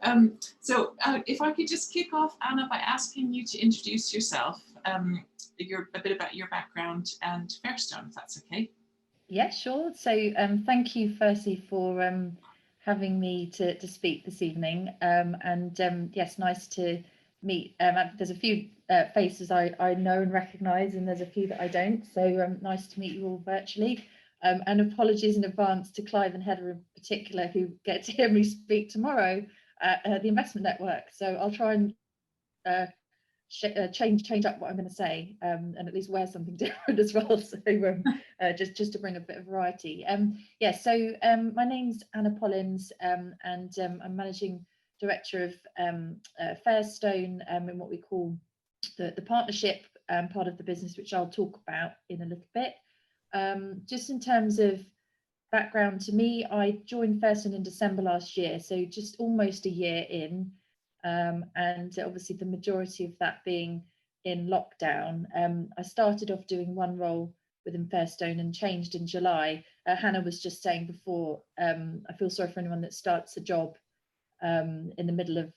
If I could just kick off, Anna, by asking you to introduce yourself, a bit about your background and Fairstone, if that's okay. Yeah, sure. So thank you firstly for having me to speak this evening. Yes, nice to meet. There's a few faces I know and recognise, and there's a few that I don't. So nice to meet you all virtually. And apologies in advance to Clive and Heather in particular, who get to hear me speak tomorrow at the Investment Network. So I'll try and change up what I'm going to say, and at least wear something different as well. So just to bring a bit of variety. My name's Anna Pollins, and I'm managing director of Fairstone, in what we call the partnership part of the business, which I'll talk about in a little bit. Just in terms of background to me, I joined Fairstone in December last year, so just almost a year in. And obviously the majority of that being in lockdown. I started off doing one role within Fairstone and changed in July. Hannah was just saying before, I feel sorry for anyone that starts a job in the middle of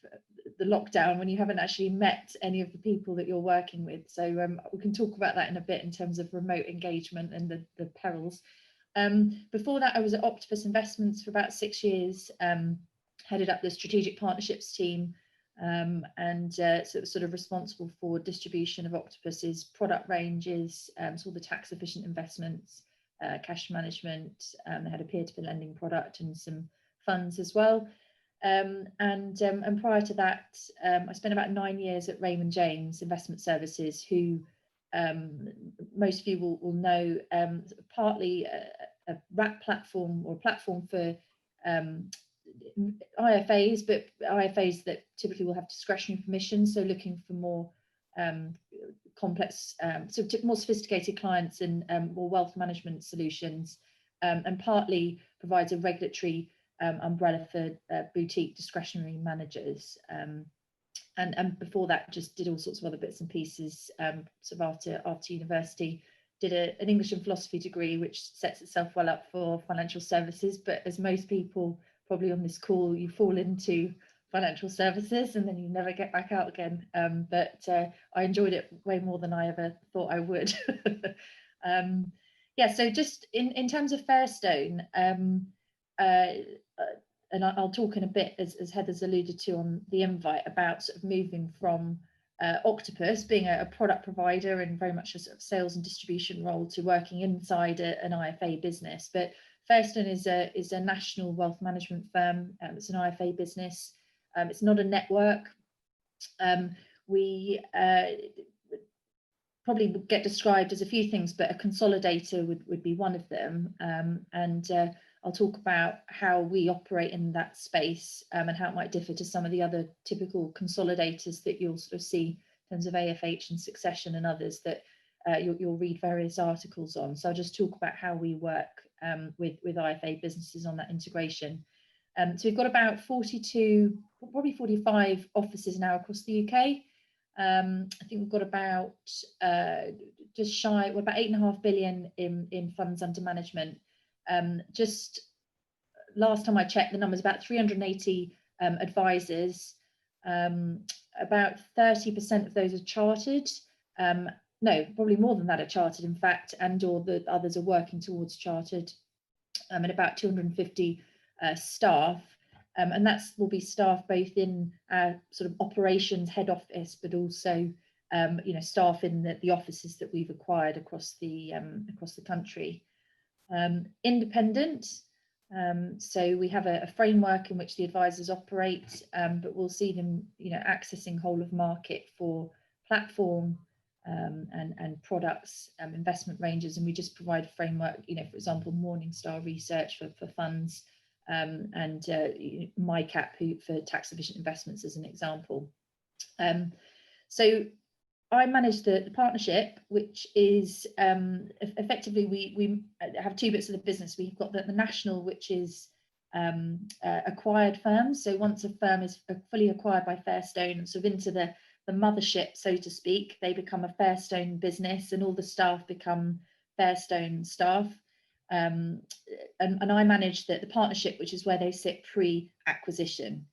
the lockdown when you haven't actually met any of the people that you're working with. So we can talk about that in a bit in terms of remote engagement and the perils. Before that, I was at Octopus Investments for about 6 years, headed up the strategic partnerships team, sort of responsible for distribution of Octopus's product ranges, so all the tax efficient investments, cash management. They had a peer-to-peer lending product and some funds as well. And prior to that, I spent about 9 years at Raymond James Investment Services, who most of you will know, partly a wrap platform or platform for IFAs, but IFAs that typically will have discretionary permission, so looking for more complex, more sophisticated clients and more wealth management solutions, and partly provides a regulatory umbrella for boutique discretionary managers. And before that, just did all sorts of other bits and pieces. Sort of after university, did an English and philosophy degree, which sets itself well up for financial services. But as most people probably on this call, you fall into financial services and then you never get back out again. But I enjoyed it way more than I ever thought I would. So just in terms of Fairstone, and I'll talk in a bit, as Heather's alluded to on the invite, about sort of moving from Octopus being a product provider and very much a sort of sales and distribution role to working inside an IFA business. But Fairstone is a national wealth management firm. It's an IFA business. It's not a network. We probably would get described as a few things, but a consolidator would be one of them. I'll talk about how we operate in that space, and how it might differ to some of the other typical consolidators that you'll sort of see in terms of AFH and Succession and others that you'll read various articles on. So I'll just talk about how we work with IFA businesses on that integration. So we've got about 42, probably 45 offices now across the UK. I think we've got about just shy, well, about 8.5 billion in funds under management. Just last time I checked, the number's about 380 advisors. About 30% of those are chartered. No, probably more than that are chartered, in fact, and or the others are working towards chartered. And about 250 staff, and that will be staff both in our sort of operations head office, but also staff in the offices that we've acquired across the country. Independent, so we have a framework in which the advisors operate, but we'll see them accessing whole of market for platform and products, investment ranges, and we just provide a framework, for example, Morningstar research for funds, and MyCap for tax efficient investments as an example. So I manage the partnership, which is effectively we have two bits of the business. We've got the national, which is acquired firms. So once a firm is fully acquired by Fairstone and sort of into the mothership, so to speak, they become a Fairstone business and all the staff become Fairstone staff. And I manage the partnership, which is where they sit pre-acquisition.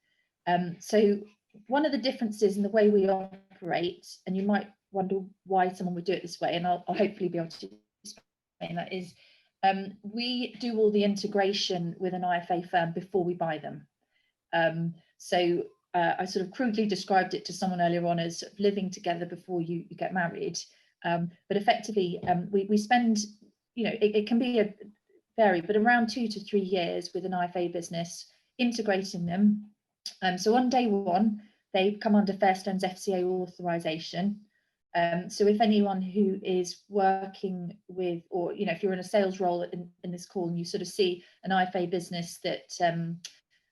So one of the differences in the way we operate, and you might wonder why someone would do it this way, and I'll hopefully be able to explain that, is we do all the integration with an IFA firm before we buy them. So I sort of crudely described it to someone earlier on as living together before you get married. But effectively, we spend, it can be vary, but around 2 to 3 years with an IFA business, integrating them. So on day one, they come under Fairstone's FCA authorization. So if anyone who is working with, or if you're in a sales role in this call and you sort of see an IFA business that,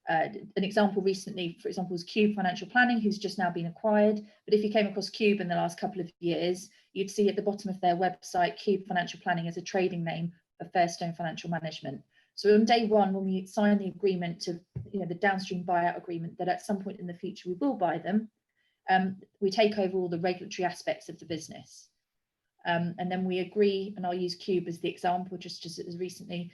an example recently, for example, was Cube Financial Planning, who's just now been acquired. But if you came across Cube in the last couple of years, you'd see at the bottom of their website, Cube Financial Planning as a trading name of Fairstone Financial Management. So on day one, when we sign the agreement to, the downstream buyout agreement, that at some point in the future we will buy them, we take over all the regulatory aspects of the business. And then we agree, and I'll use Cube as the example, just as recently,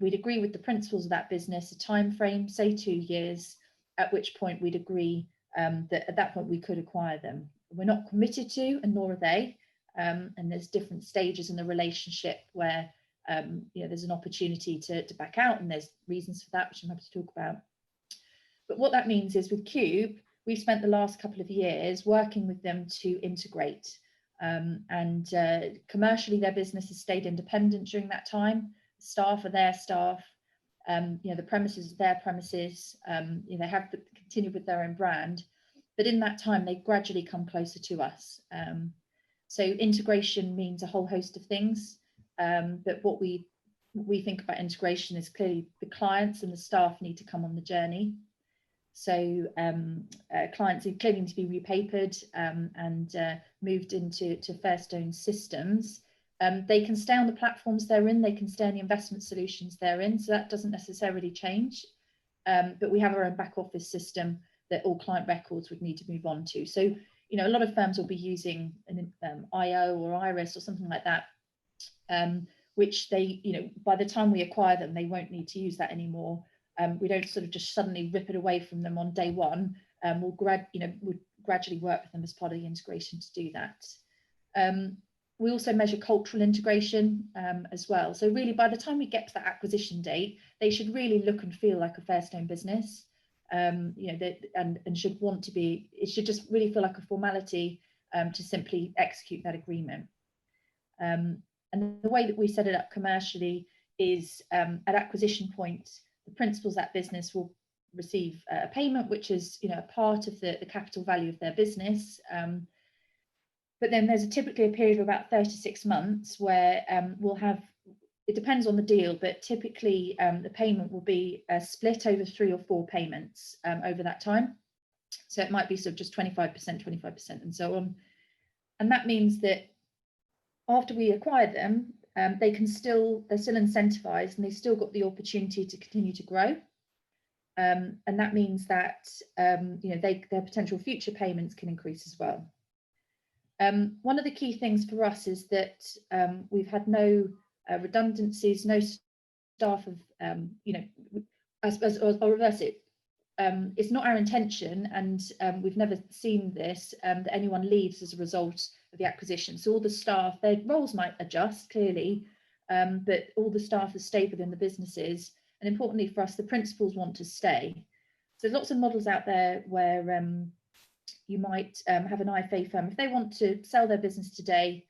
we'd agree with the principals of that business, a time frame, say 2 years, at which point we'd agree that at that point we could acquire them. We're not committed to, and nor are they. And there's different stages in the relationship where there's an opportunity to back out, and there's reasons for that, which I'm happy to talk about. But what that means is with Cube, we've spent the last couple of years working with them to integrate. And commercially, their business has stayed independent during that time. Staff are their staff. The premises are their premises. They have continued with their own brand. But in that time, they've gradually come closer to us. So integration means a whole host of things. But what we think about integration is clearly the clients and the staff need to come on the journey. So clients are clearly need to be repapered and moved into Fairstone systems. They can stay on the platforms they're in, they can stay in the investment solutions they're in, so that doesn't necessarily change. But we have our own back office system that all client records would need to move on to. So, a lot of firms will be using an IO or Iris or something like that, which they, by the time we acquire them, they won't need to use that anymore. We don't sort of just suddenly rip it away from them on day one. We'll gradually work with them as part of the integration to do that. We also measure cultural integration as well. So really, by the time we get to that acquisition date, they should really look and feel like a Fairstone business. And should want to be. It should just really feel like a formality to simply execute that agreement. And the way that we set it up commercially is at acquisition point, the principals of that business will receive a payment, which is a part of the capital value of their business. But then there's typically a period of about 36 months where we'll have, it depends on the deal, but typically the payment will be split over 3 or 4 payments over that time. So it might be sort of just 25%, and so on. And that means that after we acquire them, they're still incentivized and they've still got the opportunity to continue to grow. And that means that their potential future payments can increase as well. One of the key things for us is that we've had no redundancies, no staff of, I'll reverse it. It's not our intention, and we've never seen this, that anyone leaves as a result of the acquisition. So all the staff, their roles might adjust clearly, but all the staff have stayed within the businesses. And importantly for us, the principals want to stay. So there's lots of models out there where you might have an IFA firm. If they want to sell their business today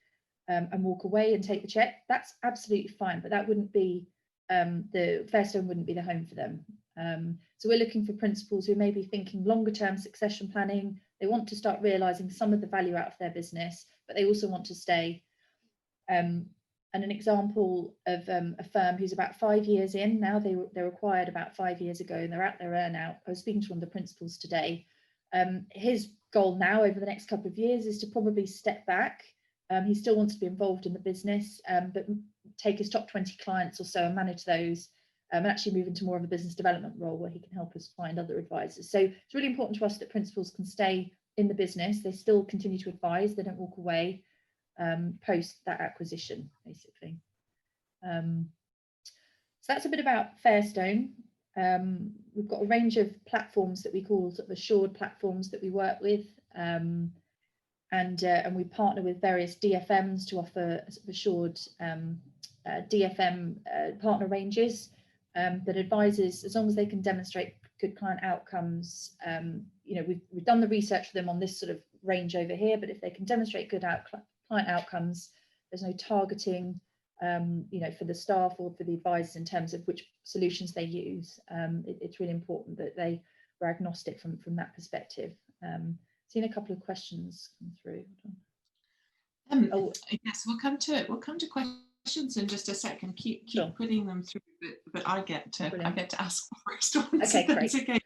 and walk away and take the check, that's absolutely fine, but that wouldn't be, the Fairstone wouldn't be the home for them. So we're looking for principals who may be thinking longer term succession planning. They want to start realizing some of the value out of their business, but they also want to stay. And an example of a firm who's about 5 years in now, they were acquired about 5 years ago and they're at their earnout. I was speaking to one of the principals today. His goal now over the next couple of years is to probably step back. He still wants to be involved in the business, but take his top 20 clients or so and manage those, and actually move into more of a business development role where he can help us find other advisors. So it's really important to us that principals can stay in the business. They still continue to advise, they don't walk away post that acquisition, basically. So that's a bit about Fairstone. We've got a range of platforms that we call sort of assured platforms that we work with, and we partner with various DFMs to offer sort of assured DFM partner ranges that advisors, as long as they can demonstrate good client outcomes, we've done the research for them on this sort of range over here, but if they can demonstrate good client outcomes, there's no targeting for the staff or for the advisors in terms of which solutions they use. It's really important that they were agnostic from that perspective. Seen a couple of questions come through. Yes, we'll come to questions in just a second. Keep Sure. putting them through, but I get to ask the first one. Okay, so great. Okay.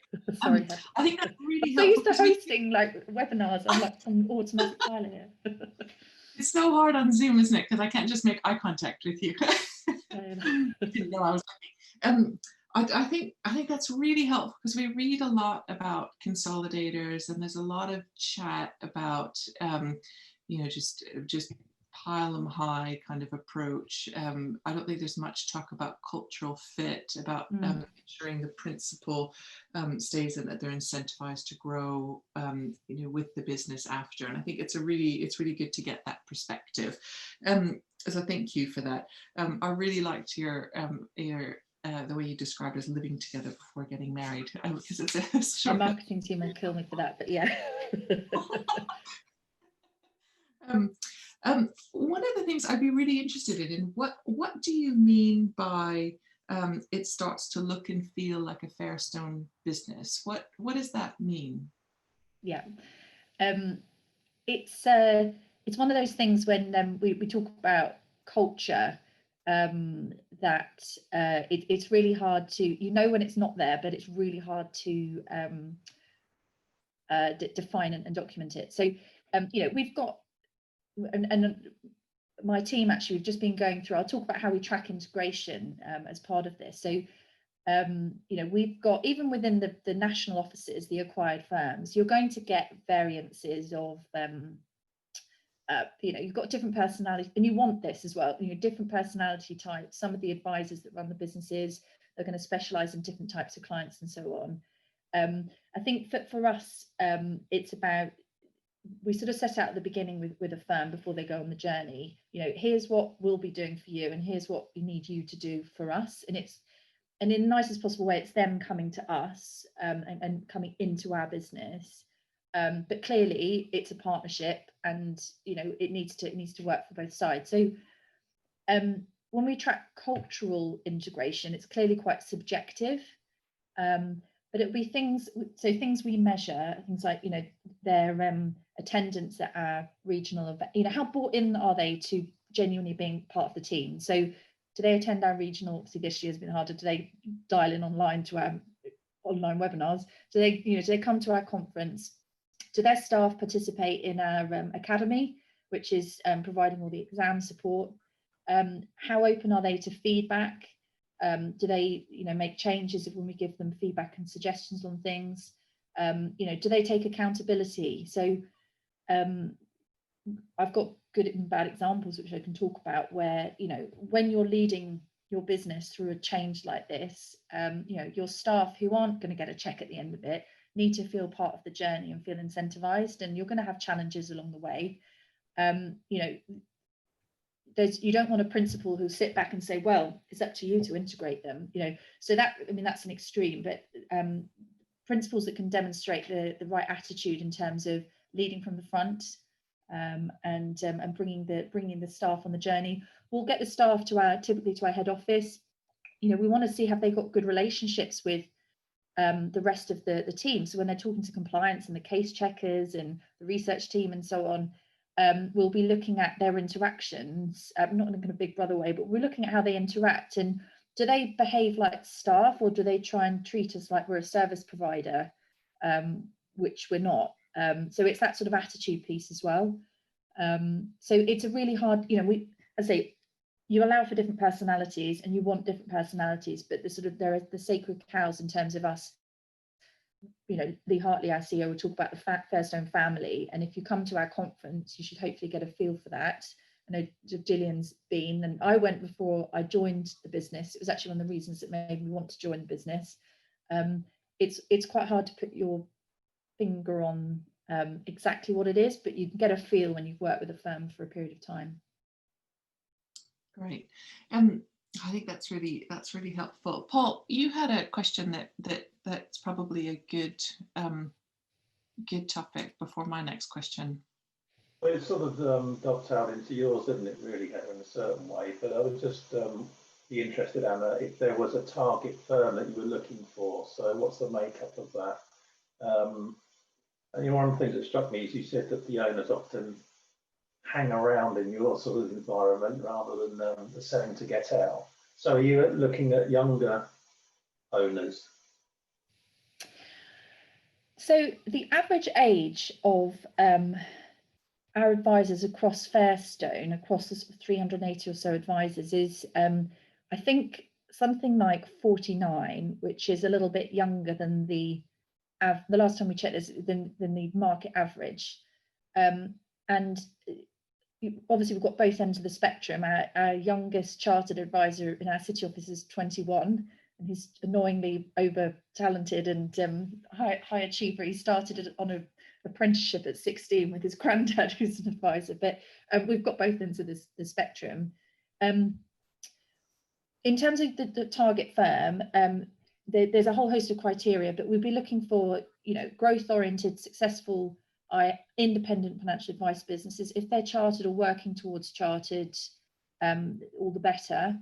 Sorry. I think that's really I'm helpful. so used to hosting like webinars. I'm like on automatic pilot here. It's so hard on Zoom, isn't it? Because I can't just make eye contact with you. Didn't know I was looking. I think that's really helpful because we read a lot about consolidators, and there's a lot of chat about just pile them high kind of approach. I don't think there's much talk about cultural fit, about ensuring the principal stays in, that they're incentivized to grow with the business after. And I think it's really good to get that perspective. So thank you for that. I really liked your the way you described as living together before getting married, because it's a short... Our marketing team will kill me for that, but yeah. One of the things I'd be really interested in what do you mean by it starts to look and feel like a Fairstone business? What does that mean? Yeah, it's one of those things when we talk about culture, that it's really hard to, when it's not there, but it's really hard to define and document it. So we've got, and my team actually, we've just been going through, I'll talk about how we track integration as part of this. So we've got, even within the national offices, the acquired firms, you're going to get variances of you've got different personalities, and you want this as well, different personality types. Some of the advisors that run the businesses are going to specialize in different types of clients and so on. I think for us, it's about, we sort of set out at the beginning with a firm before they go on the journey, here's what we'll be doing for you, and here's what we need you to do for us. And in the nicest possible way, it's them coming to us and coming into our business. But clearly it's a partnership, and it needs to work for both sides. So when we track cultural integration, it's clearly quite subjective, but it'll be things we measure, things like their attendance at our regional event, how bought in are they to genuinely being part of the team. So do they attend our regional? Obviously this year has been harder. Do they dial in online to our online webinars? Do they come to our conference? Do their staff participate in our academy, which is providing all the exam support? How open are they to feedback? Do they make changes when we give them feedback and suggestions on things? Do they take accountability? So I've got good and bad examples which I can talk about, where when you're leading your business through a change like this, your staff, who aren't going to get a check at the end of it, need to feel part of the journey and feel incentivized, and you're going to have challenges along the way. You don't want a principal who'll sit back and say, well, it's up to you to integrate them, so that's an extreme. But principals that can demonstrate the right attitude in terms of leading from the front, and bringing the staff on the journey. We'll get the staff typically to our head office. We want to see, have they got good relationships with the rest of the team. So when they're talking to compliance and the case checkers and the research team and so on, we'll be looking at their interactions, not in a kind of big brother way, but we're looking at how they interact, and do they behave like staff, or do they try and treat us like we're a service provider, which we're not. So it's that sort of attitude piece as well. So it's a really hard, I say, you allow for different personalities and you want different personalities, but there are the sacred cows in terms of us. Lee Hartley, our CEO, will talk about the Fairstone family, and if you come to our conference, you should hopefully get a feel for that. I know Gillian's been, and I went before I joined the business. It was actually one of the reasons that made me want to join the business. It's quite hard to put your finger on exactly what it is, but you can get a feel when you've worked with a firm for a period of time. Great. I think that's really helpful. Paul, you had a question that's probably a good topic before my next question. Well, it sort of dovetailed into yours, didn't it, really, Heather, in a certain way? But I would just be interested, Anna, if there was a target firm that you were looking for. So what's the makeup of that? And one of the things that struck me is you said that the owners often hang around in your sort of environment rather than the selling to get out. So are you looking at younger owners? So the average age of our advisors across Fairstone, across the 380 or so advisors, is I think something like 49, which is a little bit younger than the last time we checked this, than the market average. And obviously we've got both ends of the spectrum. Our youngest chartered advisor in our city office is 21, and he's annoyingly over talented and high achiever. He started on an apprenticeship at 16 with his granddad, who's an advisor. But we've got both ends of the spectrum. In terms of the target firm, there's a whole host of criteria, but we'd be looking for, growth-oriented, successful, independent financial advice businesses. If they're chartered or working towards chartered, all the better.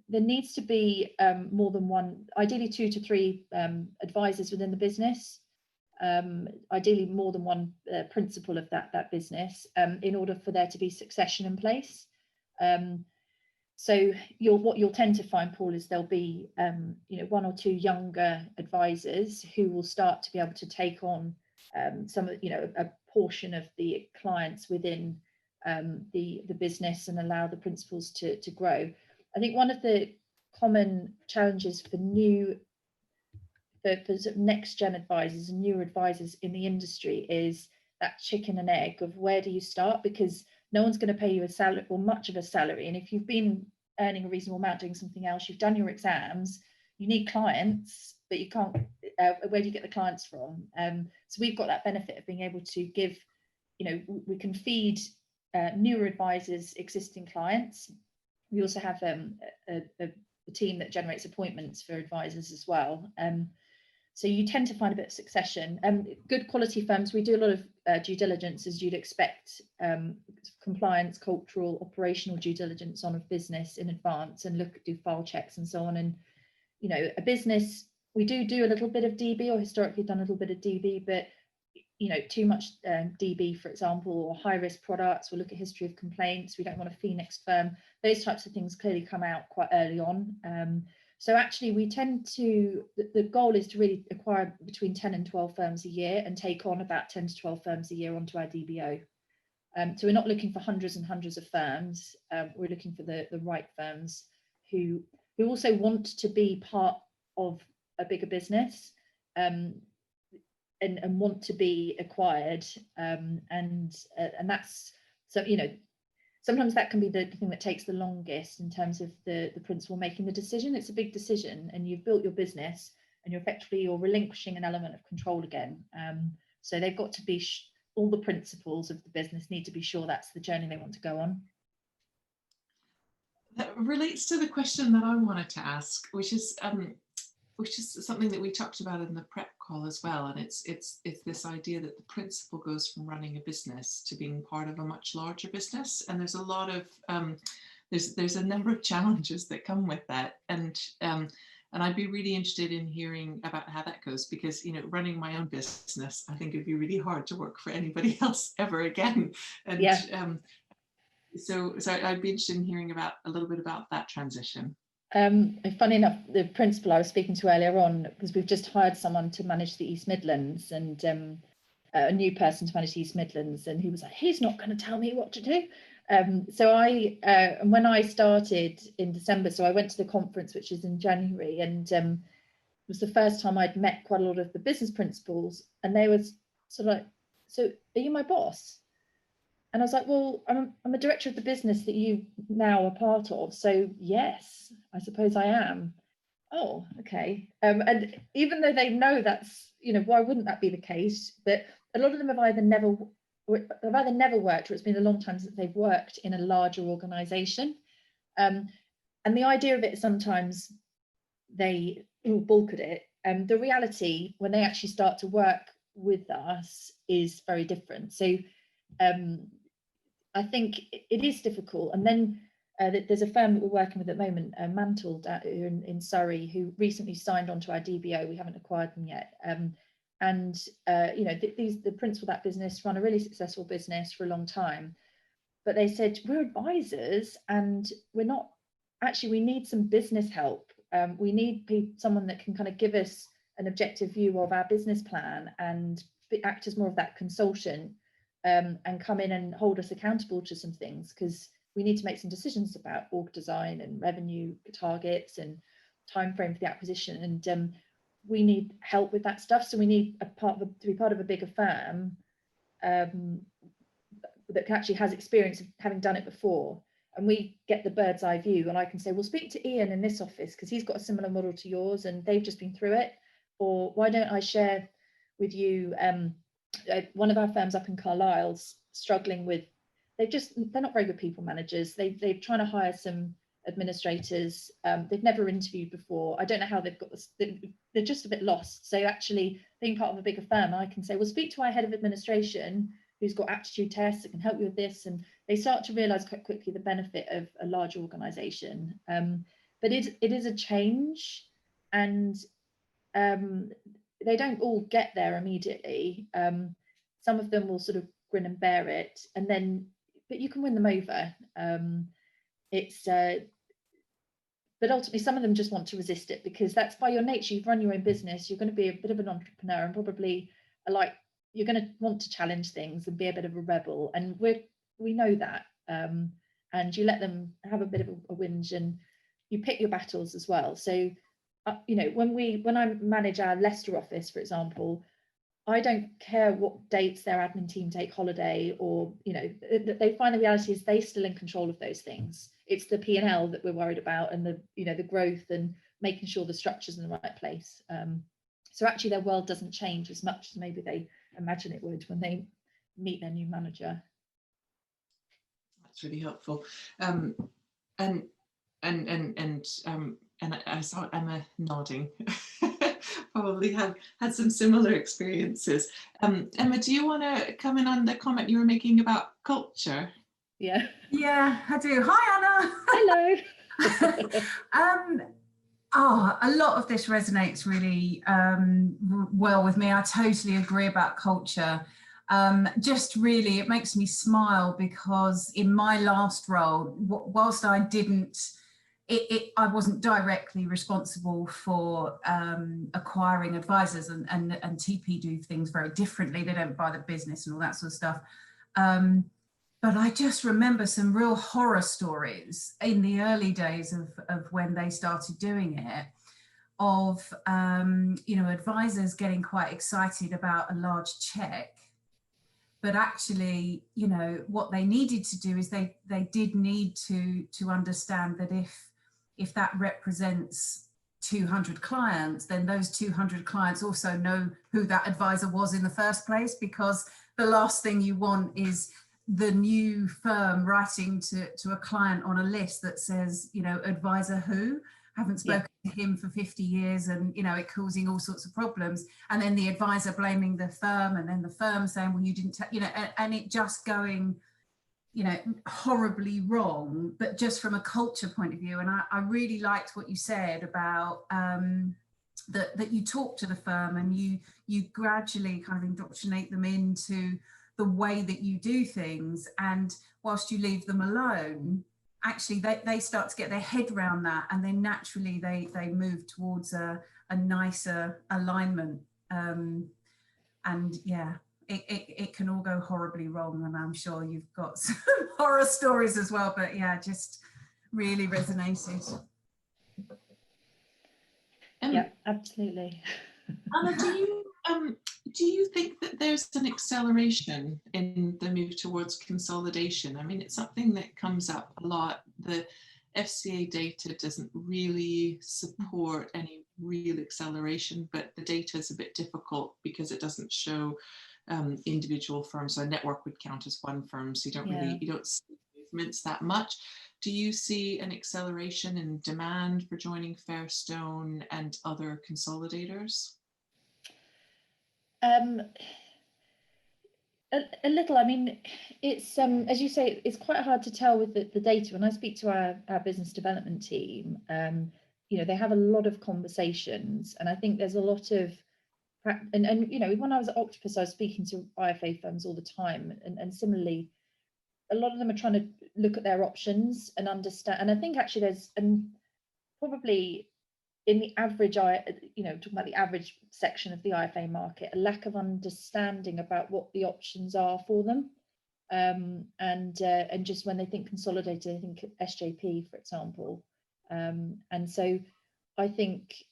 There needs to be more than one, ideally 2 to 3 advisors within the business. Ideally more than one principal of that business, in order for there to be succession in place. So what you'll tend to find, Paul, is there'll be 1 or 2 younger advisors who will start to be able to take on some of a portion of the clients within the business and allow the principals to grow. I think one of the common challenges for sort of next gen advisors and newer advisors in the industry is that chicken and egg of where do you start, because no one's going to pay you a salary or much of a salary. And if you've been earning a reasonable amount doing something else, you've done your exams, you need clients, but you can't, where do you get the clients from? So we've got that benefit of being able to give, we can feed newer advisors existing clients. We also have a team that generates appointments for advisors as well. So you tend to find a bit of succession. Good quality firms, we do a lot of due diligence, as you'd expect, compliance, cultural, operational due diligence on a business in advance, and do file checks and so on. And, a business, we do a little bit of DB, or historically done a little bit of DB, but, too much DB, for example, or high risk products, we'll look at history of complaints. We don't want a Phoenix firm. Those types of things clearly come out quite early on. So actually we tend to, the goal is to really acquire between 10 and 12 firms a year and take on about 10 to 12 firms a year onto our DBO. So we're not looking for hundreds and hundreds of firms. We're looking for the right firms who also want to be part of a bigger business and want to be acquired. And that's, so, sometimes that can be the thing that takes the longest in terms of the principal making the decision. It's a big decision, and you've built your business, and you're relinquishing an element of control again. So they've got to be, all the principals of the business need to be sure that's the journey they want to go on. That relates to the question that I wanted to ask, which is something that we talked about in the prep call as well, and it's this idea that the principal goes from running a business to being part of a much larger business, and there's a lot of there's a number of challenges that come with that, and I'd be really interested in hearing about how that goes, because running my own business, I think it'd be really hard to work for anybody else ever again, and yeah. So I'd be interested in hearing a little bit about that transition. Funny enough, the principal I was speaking to earlier on, because we've just hired someone to manage the East Midlands, and a new person to manage the East Midlands, and he was like, he's not going to tell me what to do. So when I started in December, so I went to the conference, which is in January, and it was the first time I'd met quite a lot of the business principals, and they were sort of like, so are you my boss? And I was like, well, I'm a director of the business that you now are part of. So yes, I suppose I am. Oh, okay. And even though they know that's, you know, why wouldn't that be the case? But a lot of them have either never worked, or it's been a long time since they've worked in a larger organisation. And the idea of it, sometimes they balk at it. The reality, when they actually start to work with us, is very different. So I think it is difficult. And then there's a firm that we're working with at the moment, Mantled in Surrey, who recently signed onto our DBO. We haven't acquired them yet. You know, the principal of that business run a really successful business for a long time. But they said, we're advisors and we're not, actually, we need some business help. We need someone that can kind of give us an objective view of our business plan and act as more of that consultant, and come in and hold us accountable to some things, because we need to make some decisions about org design and revenue targets and time frame for the acquisition. And we need help with that stuff. So we need to be part of a bigger firm that actually has experience of having done it before. And we get the bird's eye view, and I can say, well, speak to Ian in this office because he's got a similar model to yours and they've just been through it. Or why don't I share with you, one of our firms up in Carlisle's struggling with, they're not very good people managers. They're trying to hire some administrators. They've never interviewed before. I don't know how they've got this. They're just a bit lost. So actually being part of a bigger firm, I can say, well, speak to our head of administration who's got aptitude tests that can help you with this. And they start to realise quite quickly the benefit of a large organisation. But it is a change, and they don't all get there immediately. Some of them will sort of grin and bear it, and then, but you can win them over. But ultimately some of them just want to resist it, because that's by your nature. You've run your own business, you're going to be a bit of an entrepreneur, and probably you're going to want to challenge things and be a bit of a rebel, and we know that. And you let them have a bit of a whinge, and you pick your battles as well. So you know, when I manage our Leicester office, for example, I don't care what dates their admin team take holiday, or, you know, they find the reality is they still in control of those things. It's the P&L that we're worried about, and the, you know, the growth and making sure the structure's in the right place. So actually their world doesn't change as much as maybe they imagine it would when they meet their new manager. That's really helpful. And I saw Emma nodding. Probably had some similar experiences. Emma, do you want to come in on the comment you were making about culture? Yeah, I do. Hi, Anna. Hello. A lot of this resonates really well with me. I totally agree about culture. Just really, it makes me smile, because in my last role, whilst I didn't, I wasn't directly responsible for acquiring advisors, and TP do things very differently. They don't buy the business and all that sort of stuff. But I just remember some real horror stories in the early days of when they started doing it, of you know, advisors getting quite excited about a large check. But actually, you know, what they needed to do is they did need to understand that if that represents 200 clients, then those 200 clients also know who that advisor was in the first place, because the last thing you want is the new firm writing to a client on a list that says, you know, advisor who, haven't spoken to him for 50 years, and, you know, it causing all sorts of problems. And then the advisor blaming the firm, and then the firm saying, well, you didn't, you know, and it just going, you know, horribly wrong. But just from a culture point of view, and I really liked what you said about that you talk to the firm and you gradually kind of indoctrinate them into the way that you do things, and whilst you leave them alone, actually they start to get their head around that, and then naturally they move towards a nicer alignment. And yeah, it can all go horribly wrong, and I'm sure you've got some horror stories as well, but yeah, just really resonated. Yeah, absolutely. Anna, do you think that there's an acceleration in the move towards consolidation? I mean, it's something that comes up a lot. FCA data doesn't really support any real acceleration, but the data is a bit difficult because it doesn't show individual firms. So a network would count as one firm, so you don't really, you don't see movements that much. Do you see an acceleration in demand for joining Fairstone and other consolidators? A little. I mean, it's as you say, it's quite hard to tell with the data. When I speak to our business development team, you know, they have a lot of conversations, and I think there's a lot of, and you know, when I was at Octopus, I was speaking to IFA firms all the time, and similarly, a lot of them are trying to look at their options and understand. And I think actually there's probably in the average, you know, talking about the average section of the IFA market, a lack of understanding about what the options are for them. And just when they think consolidated, I think SJP, for example. And so I think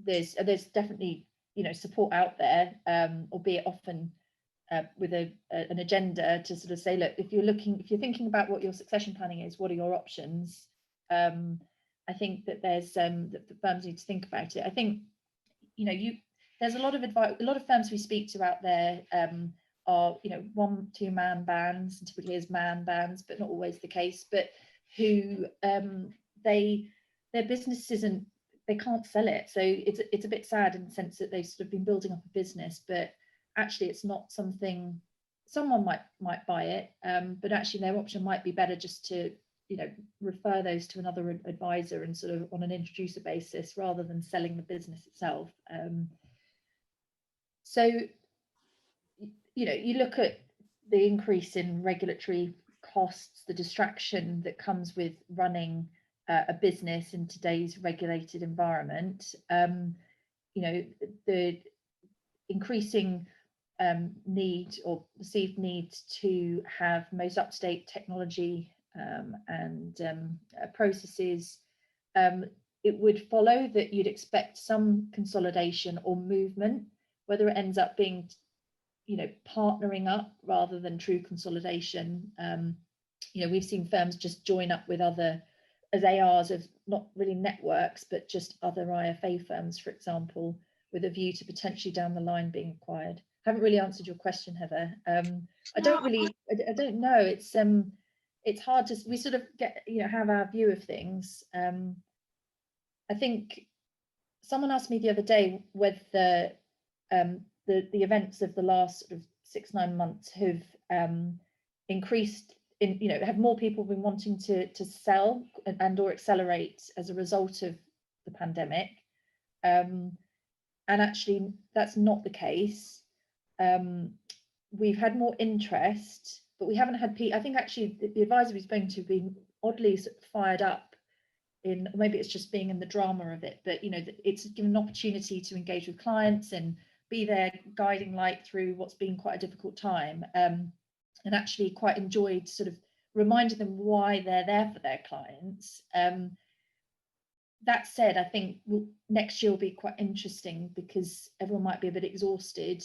there's definitely, you know, support out there, albeit often with an agenda to sort of say, look, if you're thinking about what your succession planning is, what are your options? I think that there's that the firms need to think about it. I think, you know, there's a lot of advice. A lot of firms we speak to out there are, you know, 1-2 man bands, and typically as man bands, but not always the case. But who their business isn't, they can't sell it. So it's a bit sad in the sense that they've sort of been building up a business, but actually it's not something, someone might buy it, but actually their option might be better just to, you know, refer those to another advisor and sort of on an introducer basis rather than selling the business itself. So, you know, you look at the increase in regulatory costs, the distraction that comes with running a business in today's regulated environment, you know, the increasing need or perceived need to have most up-to-date technology and processes, it would follow that you'd expect some consolidation or movement, whether it ends up being, you know, partnering up rather than true consolidation. You know, we've seen firms just join up with other, as ARs of not really networks, but just other IFA firms, for example, with a view to potentially down the line being acquired. I haven't really answered your question, Heather. I don't know. It's hard to, we sort of get, you know, have our view of things. I think someone asked me the other day whether the events of the last sort of 6-9 months have increased in, you know, have more people been wanting to sell and or accelerate as a result of the pandemic. And actually that's not the case. We've had more interest, but we haven't had I think actually the advisor we've spoken to have been oddly sort of fired up in, maybe it's just being in the drama of it, but you know, it's given an opportunity to engage with clients and be their guiding light through what's been quite a difficult time, and actually quite enjoyed sort of reminding them why they're there for their clients. That said, I think next year will be quite interesting because everyone might be a bit exhausted.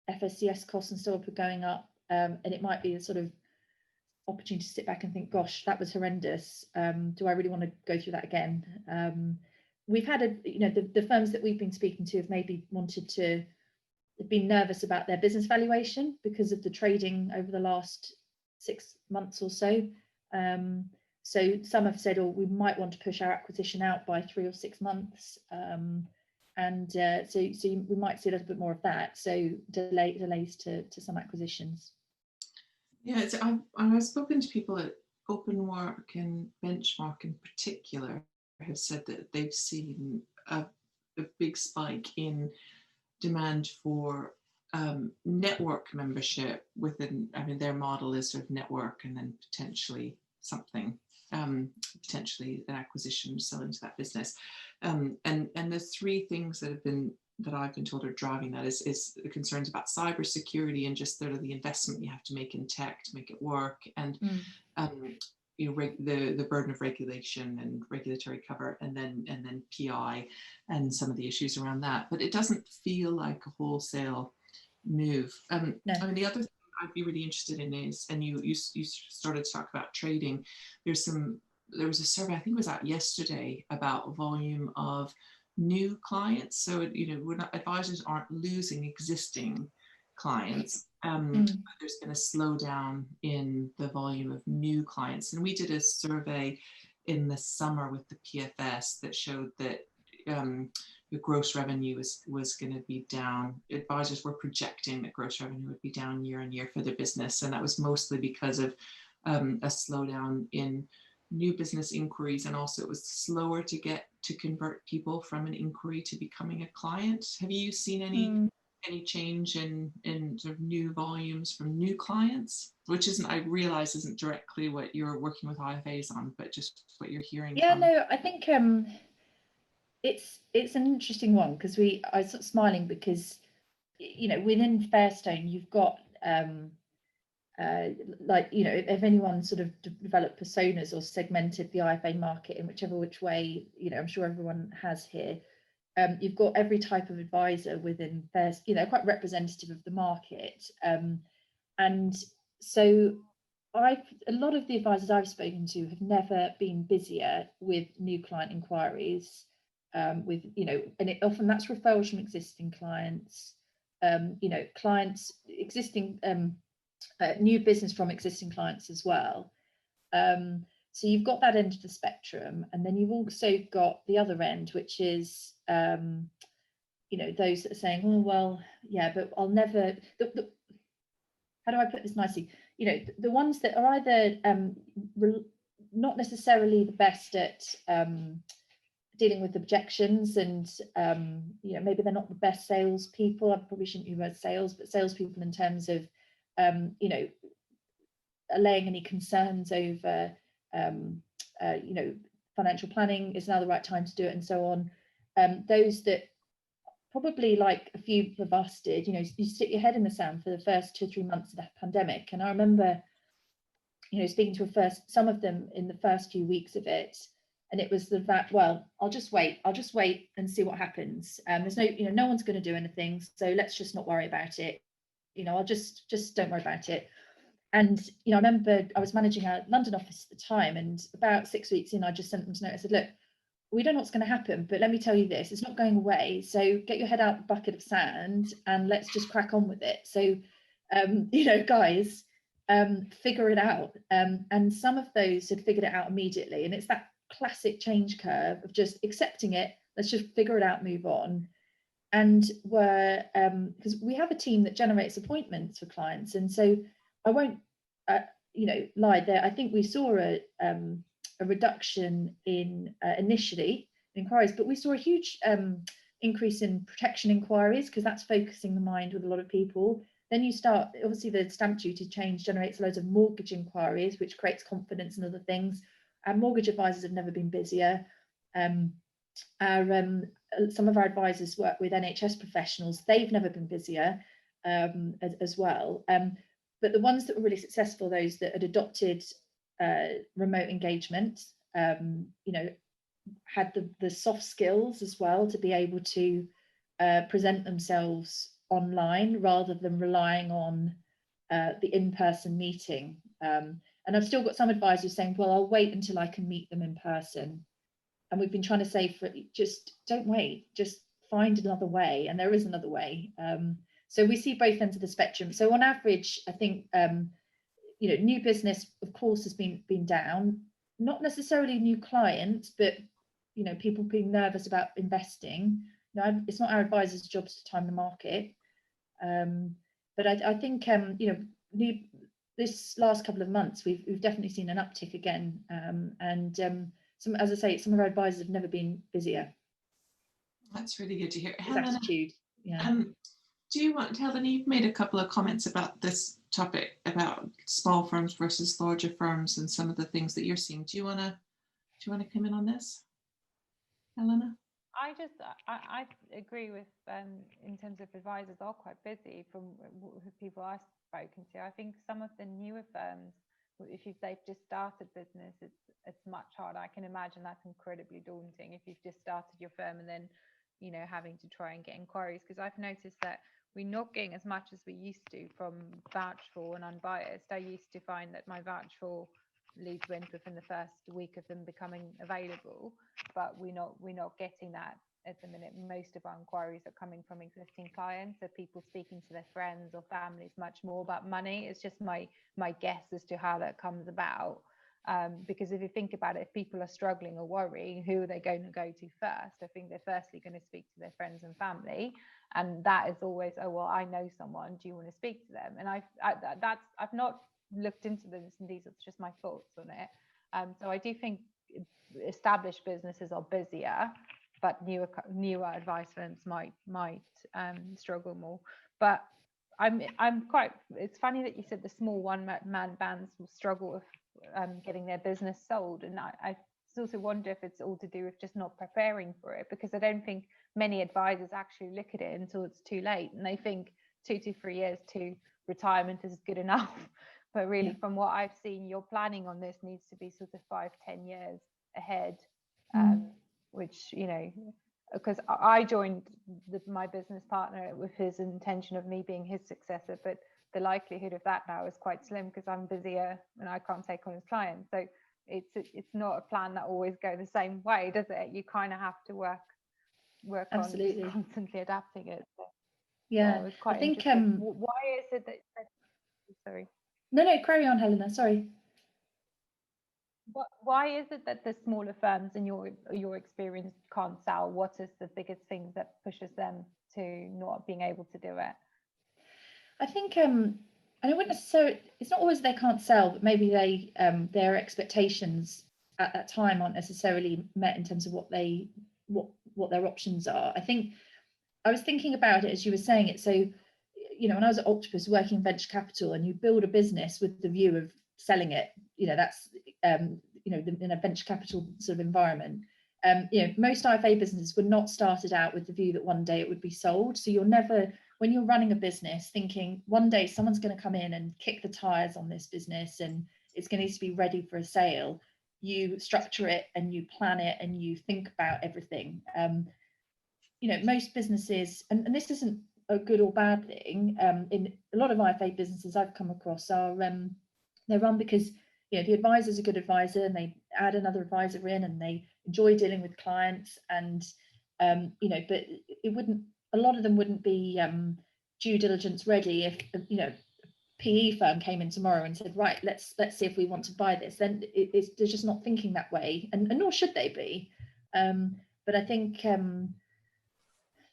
FSCS costs and so on are going up, and it might be a sort of opportunity to sit back and think, gosh, that was horrendous. Do I really want to go through that again? We've had you know, the firms that we've been speaking to have maybe wanted to, have been nervous about their business valuation because of the trading over the last 6 months or so. So some have said, oh, we might want to push our acquisition out by 3 or 6 months. So we might see a little bit more of that. So delays to some acquisitions. Yeah, I've spoken to people at Open Work and Benchmark in particular have said that they've seen a big spike in demand for network membership within, I mean, their model is sort of network and then potentially something, potentially an acquisition selling to that business. And the 3 things that I've been told are driving that is the concerns about cybersecurity and just sort of the investment you have to make in tech to make it work, and you know, the burden of regulation and regulatory cover, and then PI and some of the issues around that. But it doesn't feel like a wholesale move. No. I mean, the other thing I'd be really interested in is, and you started to talk about trading. There was a survey, I think it was out yesterday, about volume of new clients. So advisors aren't losing existing clients. There's been a slowdown in the volume of new clients, and we did a survey in the summer with the PFS that showed that the gross revenue was going to be down. Advisors were projecting that gross revenue would be down year on year for their business, and that was mostly because of a slowdown in new business inquiries, and also it was slower to convert people from an inquiry to becoming a client. Have you seen any change in sort of new volumes from new clients, which I realize isn't directly what you're working with IFAs on, but just what you're hearing? Yeah, no, I think it's an interesting one, because I was sort of smiling because within Fairstone you've got if anyone sort of developed personas or segmented the IFA market in which way, I'm sure everyone has here. You've got every type of advisor within Fairstone, quite representative of the market. And so a lot of the advisors I've spoken to have never been busier with new client inquiries, and often that's referrals from existing clients, clients, existing new business from existing clients as well. So you've got that end of the spectrum, and then you've also got the other end, which is those that are saying, oh well, yeah, but I'll never. How do I put this nicely? The ones that are either not necessarily the best at dealing with objections, and maybe they're not the best salespeople. I probably shouldn't use the word sales, but salespeople in terms of allaying any concerns over financial planning is now the right time to do it, and so on. Those that probably, like a few of us did, you stick your head in the sand for the first 2 or 3 months of the pandemic. And I remember speaking to some of them in the first few weeks of it, and it was the fact, well, I'll just wait and see what happens. There's no one's going to do anything, so let's just not worry about it. I'll just don't worry about it. And I remember I was managing our London office at the time, and about 6 weeks in, I just sent them to note. I said, look, we don't know what's going to happen, but let me tell you this, it's not going away. So get your head out the bucket of sand and let's just crack on with it. So, guys, figure it out. And some of those had figured it out immediately. And it's that classic change curve of just accepting it. Let's just figure it out, move on. And because we have a team that generates appointments for clients. And so I won't, lie there. I think we saw a reduction in initially inquiries, but we saw a huge increase in protection inquiries, because that's focusing the mind with a lot of people. Then you start, obviously the stamp duty change generates loads of mortgage inquiries, which creates confidence and other things. Our mortgage advisors have never been busier. Some of our advisors work with NHS professionals. They've never been busier as well. But the ones that were really successful, those that had adopted remote engagement, had the soft skills as well to be able to present themselves online rather than relying on the in-person meeting. And I've still got some advisors saying, well, I'll wait until I can meet them in person. And we've been trying to say, just don't wait, just find another way. And there is another way. So we see both ends of the spectrum. So on average, I think, new business, of course, has been down, not necessarily new clients, but, people being nervous about investing. It's not our advisors' jobs to time the market. But I think, this last couple of months, we've definitely seen an uptick again. As I say, some of our advisors have never been busier. That's really good to hear. Attitude. Yeah. Do you want, Helen, you've made a couple of comments about this topic, about small firms versus larger firms and some of the things that you're seeing. Do you want to come in on this, Helena? I agree with, in terms of advisors are quite busy from people I've spoken to. I think some of the newer firms, if they've just started business, it's much harder. I can imagine that's incredibly daunting if you've just started your firm and then having to try and get inquiries, because I've noticed that we're not getting as much as we used to from vouch for and unbiased. I used to find that my vouch for leads went within the first week of them becoming available, but we're not getting that at the minute. Most of our inquiries are coming from existing clients, so people speaking to their friends or families much more about money. It's just my guess as to how that comes about. Because if you think about it, if people are struggling or worrying, who are they going to go to first? I think they're firstly going to speak to their friends and family, and that is always, oh well, I know someone, do you want to speak to them? And I've not looked into this, and these are just my thoughts on it. So I do think established businesses are busier, but newer advice firms might struggle more. But I'm quite, it's funny that you said the small one-man bands will struggle with getting their business sold, and I also wonder if it's all to do with just not preparing for it, because I don't think many advisors actually look at it until it's too late, and they think 2 to 3 years to retirement is good enough. But really, from what I've seen, your planning on this needs to be sort of 5-10 years ahead, which, you know, because I joined my business partner with his intention of me being his successor, but the likelihood of that now is quite slim because I'm busier and I can't take on his clients. So it's not a plan that always goes the same way, does it? You kind of have to work Absolutely. on constantly adapting it. So, yeah, it was quite I think why is it that sorry, no, carry on, Helena, sorry. Why is it that the smaller firms, in your experience, can't sell? What is the biggest thing that pushes them to not being able to do it? I think I wouldn't necessarily, it's not always they can't sell, but maybe they their expectations at that time aren't necessarily met in terms of what their options are. I think I was thinking about it as you were saying it. So, you know, when I was at Octopus working in venture capital, and you build a business with the view of selling it, you know, that's you know, in a venture capital sort of environment. You know, most IFA businesses were not started out with the view that one day it would be sold. So you're never, when you're running a business, thinking one day someone's going to come in and kick the tires on this business and it's going to need to be ready for a sale. You structure it and you plan it and you think about everything. You know, most businesses, and this isn't a good or bad thing, in a lot of IFA businesses I've come across are they're run because, you know, the advisor's a good advisor and they add another advisor in and they enjoy dealing with clients, and you know, but it wouldn't, a lot of them wouldn't be due diligence ready if, you know, PE firm came in tomorrow and said, right, let's see if we want to buy this. Then they're just not thinking that way, and nor should they be. But I think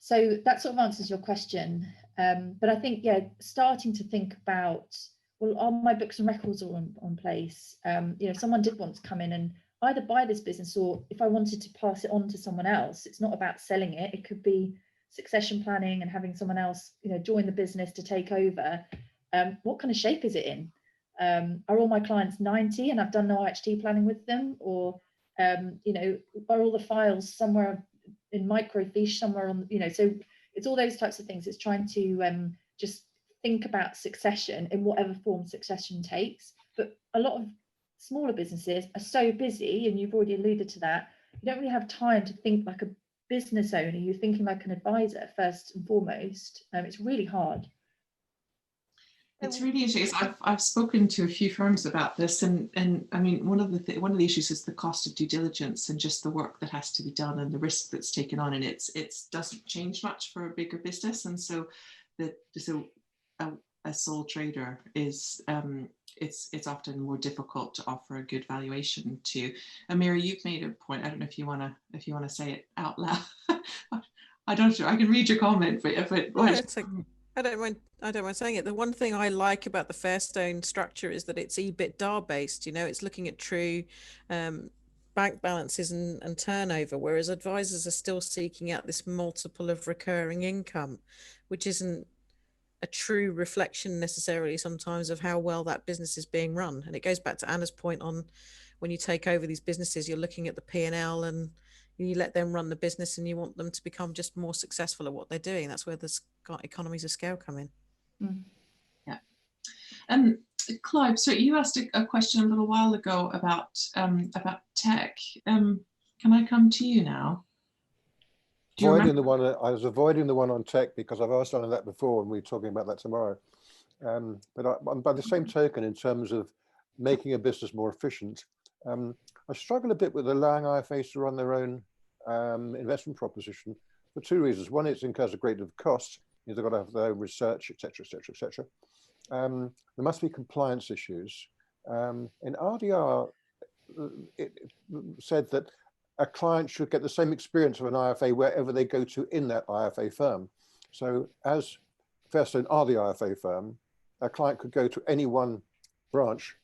so that sort of answers your question. But I think, yeah, starting to think about, well, are my books and records all on place? You know, if someone did want to come in and either buy this business, or if I wanted to pass it on to someone else, it's not about selling it. It could be succession planning and having someone else, you know, join the business to take over. What kind of shape is it in? Are all my clients 90 and I've done no IHT planning with them? Or, you know, are all the files somewhere in microfiche somewhere on, you know, so it's all those types of things. It's trying to just think about succession in whatever form succession takes. But a lot of smaller businesses are so busy, and you've already alluded to that, you don't really have time to think like a business owner. You're thinking like an advisor first and foremost. It's really hard. It's really interesting. I've spoken to a few firms about this, and I mean, one of the issues is the cost of due diligence and just the work that has to be done and the risk that's taken on, and it doesn't change much for a bigger business, and so a sole trader is it's often more difficult to offer a good valuation to. Amira, you've made a point. I don't know if you want to say it out loud. I don't know. I can read your comment, but if it. I don't mind saying it. The one thing I like about the Fairstone structure is that it's EBITDA based. You know, it's looking at true bank balances and turnover, whereas advisors are still seeking out this multiple of recurring income, which isn't a true reflection necessarily sometimes of how well that business is being run. And it goes back to Anna's point on when you take over these businesses, you're looking at the P&L and you let them run the business and you want them to become just more successful at what they're doing. That's where the economies of scale come in. Yeah. Clive, so you asked a question a little while ago about tech. Can I come to you now? avoiding the one. I was avoiding the one on tech because I've asked on that before, and we're talking about that tomorrow. But by the same token, in terms of making a business more efficient, I struggle a bit with allowing IFAs to run their own investment proposition for two reasons. One, it incurs a great deal of cost. They've got to have their own research, etc., etc., etc. There must be compliance issues. In RDR, it said that a client should get the same experience of an IFA wherever they go to in that IFA firm. So as Fairstone are the IFA firm, a client could go to any one branch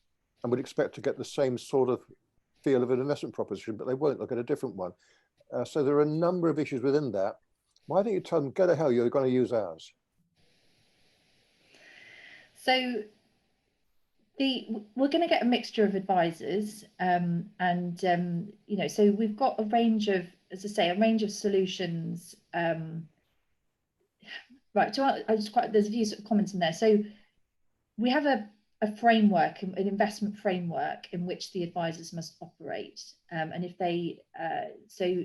and would expect to get the same sort of feel of an investment proposition, but they won't. They'll get a different one. So there are a number of issues within that. Why don't you tell them, go to hell, you're going to use ours? So we're going to get a mixture of advisors, so we've got a range of, as I say, a range of solutions. Right, so there's a few sort of comments in there. So we have a framework, an investment framework in which the advisors must operate. And if they, so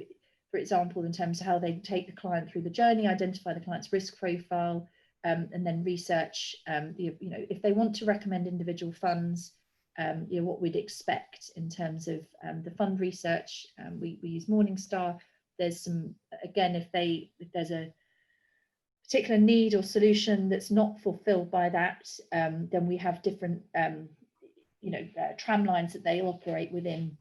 for example, in terms of how they take the client through the journey, identify the client's risk profile, and then research, if they want to recommend individual funds, what we'd expect in terms of the fund research. We use Morningstar. There's some, again, if there's a particular need or solution that's not fulfilled by that, then we have different, tram lines that they operate within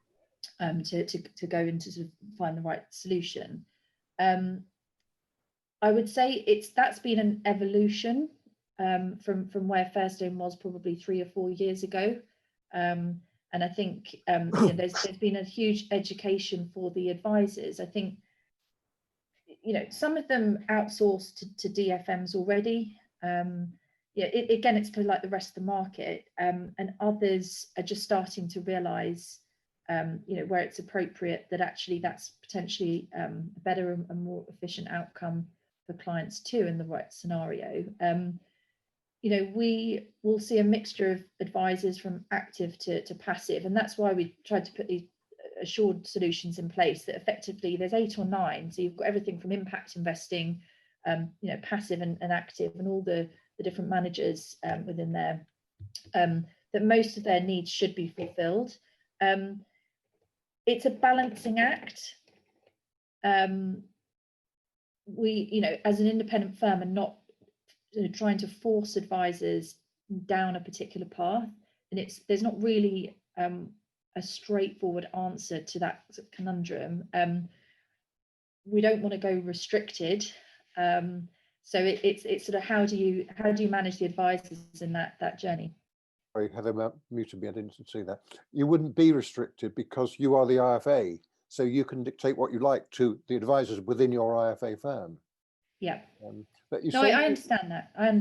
to go into to find the right solution. I would say that's been an evolution from where Fairstone was probably 3 or 4 years ago. And I think there's been a huge education for the advisors. I think some of them outsource to DFMs already. Again, it's kind of like the rest of the market, and others are just starting to realise, where it's appropriate, that actually that's potentially a better and more efficient outcome for clients too in the right scenario. We will see a mixture of advisors from active to passive, and that's why we tried to put these assured solutions in place that effectively there's 8 or 9, so you've got everything from impact investing, passive and active, and all the different managers within there, that most of their needs should be fulfilled. It's a balancing act. We, as an independent firm, are not trying to force advisors down a particular path, and there's not really a straightforward answer to that sort of conundrum. We don't want to go restricted, so it's sort of how do you manage the advisors in that journey. Sorry, Heather muted me. I didn't see that. You wouldn't be restricted because you are the IFA, so you can dictate what you like to the advisors within your IFA firm. Yeah. But you I understand that. I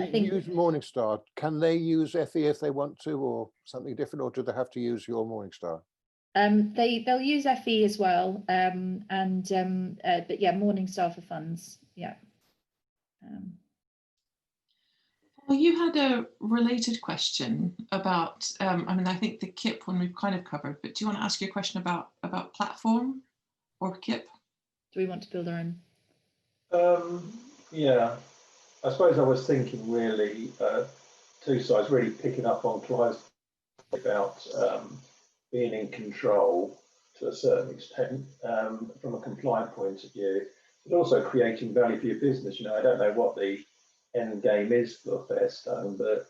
think use Morningstar. Can they use FE if they want to, or something different, or do they have to use your Morningstar? They'll use FE as well, but yeah, Morningstar for funds. Yeah. Well, you had a related question about, I think the KIP one we've kind of covered, but do you want to ask your question about platform or KIP? Do we want to build our own? Yeah, I suppose I was thinking really two sides, really picking up on Clive's about being in control to a certain extent from a compliant point of view, but also creating value for your business. I don't know what the end game is for Fairstone, but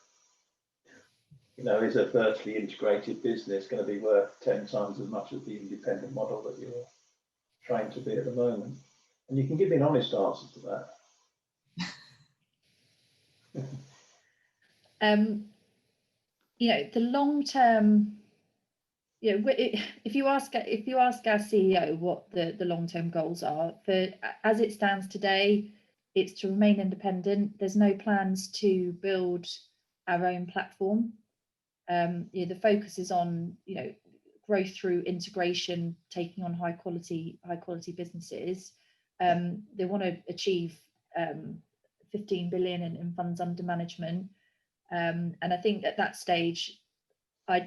is a vertically integrated business going to be worth 10 times as much as the independent model that you're trying to be at the moment? And you can give me an honest answer to that. The long term, if you ask our CEO what the long term goals are, as it stands today, it's to remain independent. There's no plans to build our own platform. The focus is on growth through integration, taking on high quality businesses. They want to achieve 15 billion in funds under management, and I think at that stage, I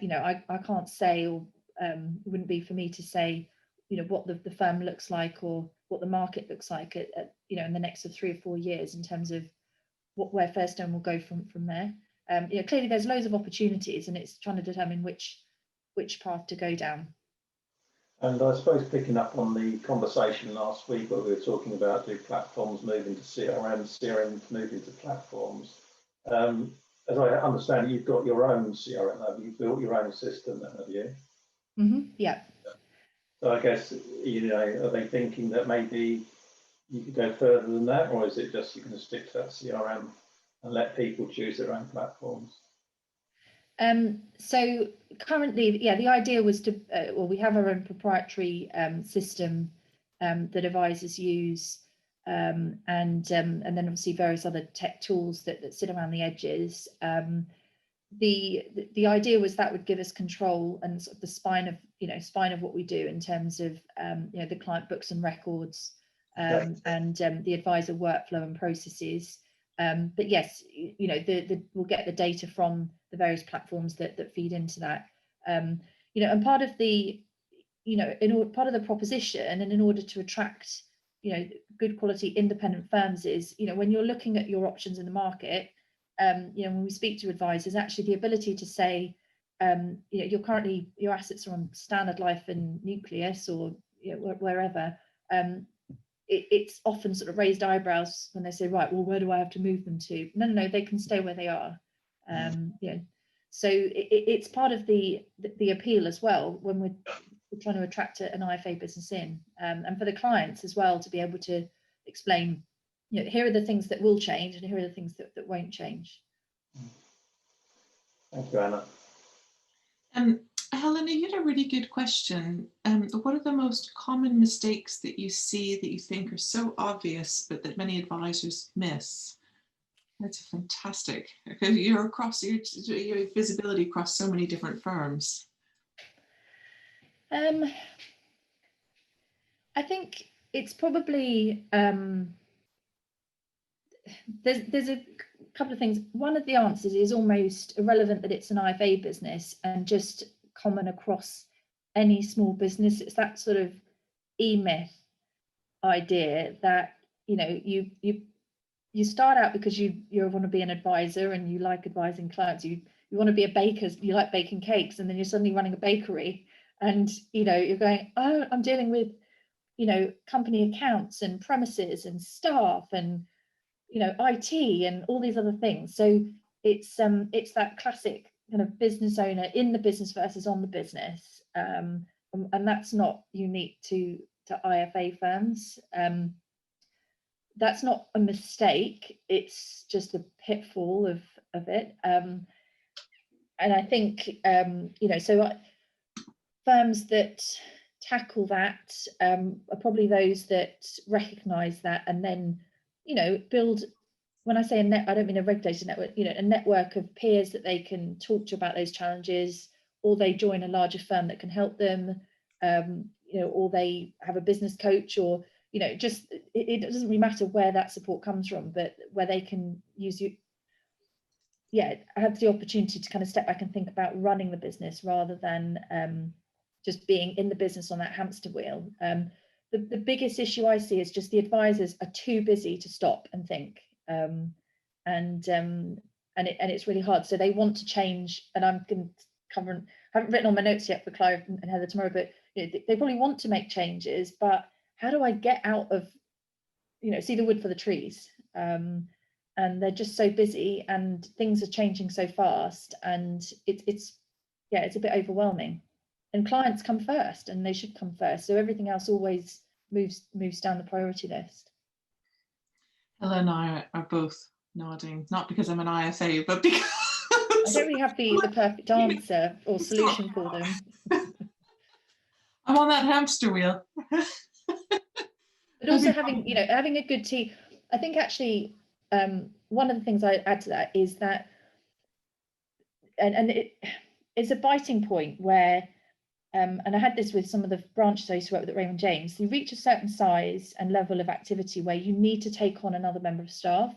can't say, or it wouldn't be for me to say, what the firm looks like, or what the market looks like you know, in the next 3 or 4 years in terms of where Fairstone will go from there. You know, clearly there's loads of opportunities, and it's trying to determine which path to go down. And I suppose picking up on the conversation last week where we were talking about do platforms move into CRMs move into platforms. As I understand it, you've got your own CRM, have you built your own system then, have you? Yeah. So I guess, you know, are they thinking that maybe you could go further than that, or is it just you're going to stick to that CRM and let people choose their own platforms? So currently, yeah, the idea was to, well, we have our own proprietary system that advisors use, and then obviously various other tech tools that sit around the edges. The idea was that would give us control and sort of the spine of what we do in terms of you know, the client books and records, and the advisor workflow and processes. But yes, you know, we'll get the data from the various platforms that feed into that. You know, and part of the, you know, part of the proposition, and in order to attract, you know, good quality independent firms is, you know, when you're looking at your options in the market, you know, when we speak to advisors, actually the ability to say, you know, your assets are on Standard Life and Nucleus, or, you know, wherever, it's often sort of raised eyebrows when they say, right, well, where do I have to move them to? No, they can stay where they are. You know, so it's part of the appeal as well when we're trying to attract an IFA business in, and for the clients as well to be able to explain, you know, here are the things that will change and here are the things that won't change. Thank you, Anna. Helena, you had a really good question. What are the most common mistakes that you see that you think are so obvious but that many advisors miss? That's fantastic, because you're across your visibility across so many different firms. I think it's probably there's a couple of things. One of the answers is almost irrelevant that it's an IFA business and just common across any small business. It's that sort of e-myth idea that, you know, you start out because you want to be an advisor and you like advising clients. You want to be a baker, you like baking cakes, and then you're suddenly running a bakery, and, you know, you're going, oh, I'm dealing with, you know, company accounts and premises and staff and, you know, IT and all these other things. So it's that classic kind of business owner in the business versus on the business, and that's not unique to IFA firms. That's not a mistake, it's just a pitfall of it. And I think, you know, so firms that tackle that are probably those that recognise that and then, you know, build, when I say I don't mean a regulated network, you know, a network of peers that they can talk to about those challenges, or they join a larger firm that can help them, you know, or they have a business coach, or, you know, just it doesn't really matter where that support comes from, but where they can use you. Yeah, I have the opportunity to kind of step back and think about running the business rather than just being in the business on that hamster wheel. The biggest issue I see is just the advisors are too busy to stop and think, and it's really hard. So they want to change, and I'm going to cover. I haven't written on my notes yet for Clive and Heather tomorrow, but, you know, they probably want to make changes, but how do I get out of, you know, see the wood for the trees? And they're just so busy, and things are changing so fast, and it's a bit overwhelming. And clients come first, and they should come first. So everything else always moves down the priority list. Ella and I are both nodding, not because I'm an IFA, but because I don't really have the perfect answer or solution for them. I'm on that hamster wheel. But also having a good team. I think actually one of the things I add to that is that, and it's a biting point where, and I had this with some of the branches I used to work with at Raymond James, you reach a certain size and level of activity where you need to take on another member of staff.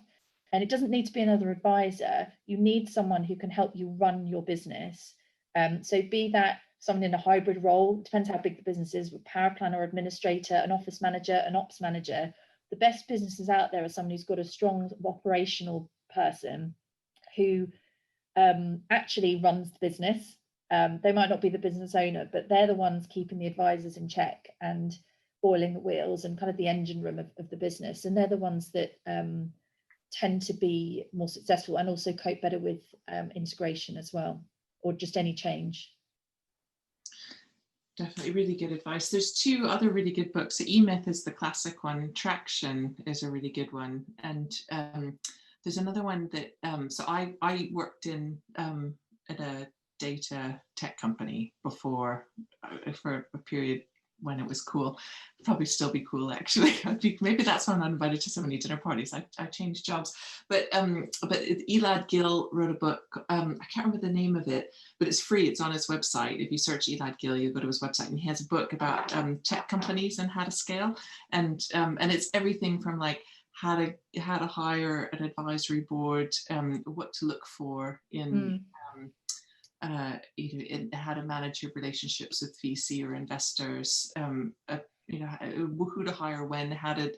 And it doesn't need to be another advisor. You need someone who can help you run your business. So be that someone in a hybrid role, depends how big the business is, with power planner, administrator, an office manager, an ops manager. The best businesses out there are someone who's got a strong operational person who actually runs the business. They might not be the business owner, but they're the ones keeping the advisors in check and oiling the wheels and kind of the engine room of the business. And they're the ones that tend to be more successful and also cope better with integration as well, or just any change. Definitely really good advice. There's two other really good books. The E-Myth is the classic one. Traction is a really good one. And there's another one that, so I worked in at a data tech company before for a period when it was cool. Probably still be cool actually. Maybe that's why I'm not invited to so many dinner parties. I changed jobs. But Elad Gil wrote a book. I can't remember the name of it, but it's free. It's on his website. If you search Elad Gil, you go to his website, and he has a book about tech companies and how to scale. And it's everything from like how to hire an advisory board, what to look for in how to manage your relationships with VC or investors, who to hire when, how to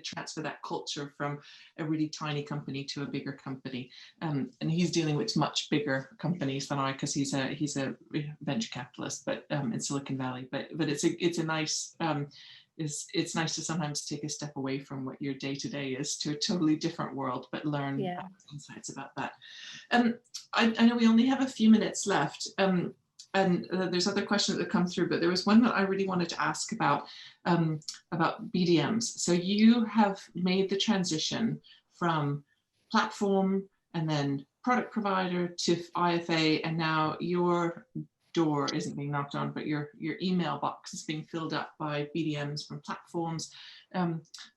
transfer that culture from a really tiny company to a bigger company. And he's dealing with much bigger companies than I, because he's a venture capitalist, but in Silicon Valley. But it's a nice. It's nice to sometimes take a step away from what your day-to-day is to a totally different world, but learn insights about that. I know we only have a few minutes left, and there's other questions that come through, but there was one that I really wanted to ask about BDMs. So you have made the transition from platform and then product provider to IFA, and now your door isn't being knocked on, but your email box is being filled up by BDMs from platforms.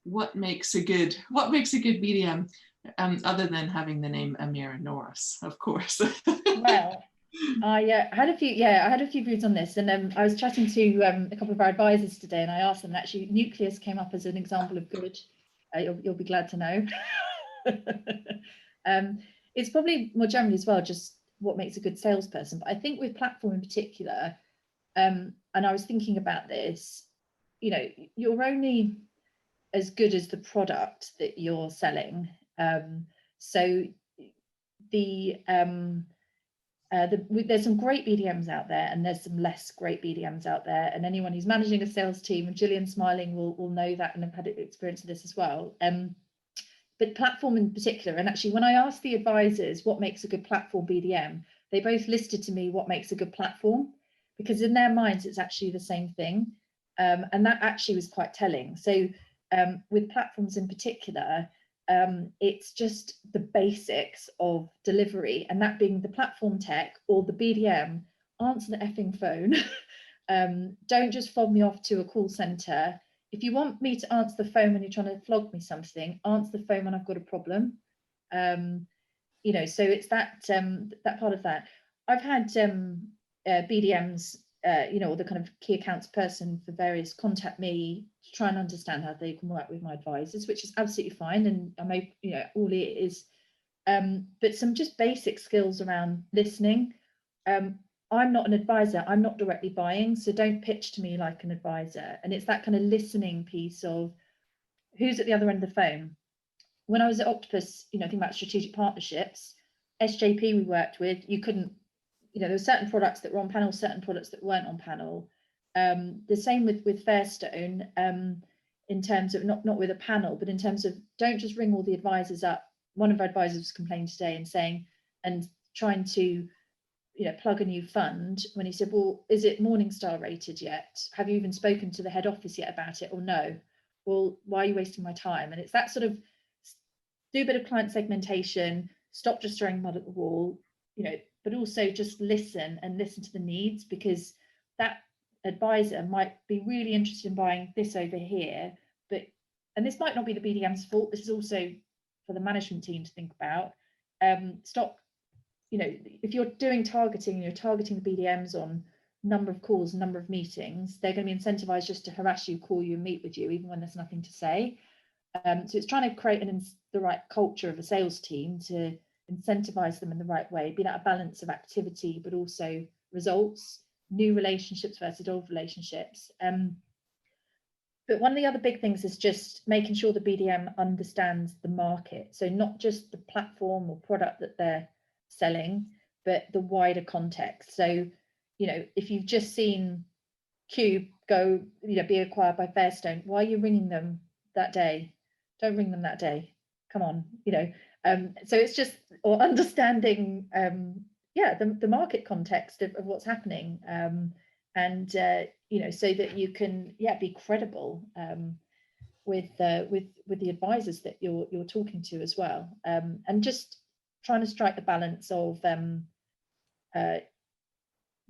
What makes a good BDM, other than having the name Amira Norris, of course? Well, I had a few views on this, and I was chatting to a couple of our advisors today, and I asked them, and actually nucleus came up as an example of good. You'll be glad to know. It's probably more generally as well just what makes a good salesperson, but I think with platform in particular, and I was thinking about this, you're only as good as the product that you're selling. So there's some great BDMs out there, and there's some less great BDMs out there, and anyone who's managing a sales team, and Gillian smiling will know that, and I've had experience of this as well. But platform in particular, and actually when I asked the advisors what makes a good platform BDM, they both listed to me what makes a good platform, because in their minds it's actually the same thing, and that actually was quite telling. So with platforms in particular, it's just the basics of delivery, and that being the platform tech or the BDM. Answer the effing phone. Don't just fob me off to a call center. If you want me to answer the phone when you're trying to flog me something, answer the phone when I've got a problem. So it's that that part of that. I've had BDMs, or the kind of key accounts person for various contact me to try and understand how they can work with my advisors, which is absolutely fine, and I'm all it is. But some just basic skills around listening. I'm not an advisor, I'm not directly buying, so don't pitch to me like an advisor. And it's that kind of listening piece of who's at the other end of the phone. When I was at Octopus, thinking about strategic partnerships, SJP we worked with, you couldn't, there were certain products that were on panel, certain products that weren't on panel. The same with Fairstone, in terms of not with a panel, but in terms of don't just ring all the advisors up. One of our advisors complained today and trying to plug a new fund, when he said, well, is it Morningstar rated yet? Have you even spoken to the head office yet about it? Or no? Well, why are you wasting my time? And it's that sort of, do a bit of client segmentation, stop just throwing mud at the wall, but also just listen to the needs, because that advisor might be really interested in buying this over here, and this might not be the BDM's fault. This is also for the management team to think about. Stop. If you're doing targeting and you're targeting the BDMs on number of calls, number of meetings, they're going to be incentivized just to harass you, call you, and meet with you, even when there's nothing to say. So it's trying to create the right culture of a sales team to incentivize them in the right way, be that a balance of activity, but also results. new relationships versus old relationships. But one of the other big things is just making sure the BDM understands the market. So not just the platform or product that they're selling, but the wider context. So, you know, if you've just seen Cube go, you know, be acquired by Fairstone, why are you ringing them that day? Don't ring them that day. Come on, you know. So it's just, or understanding, the market context of what's happening. You know, so that you can be credible with the advisors that you're talking to as well, and just trying to strike the balance of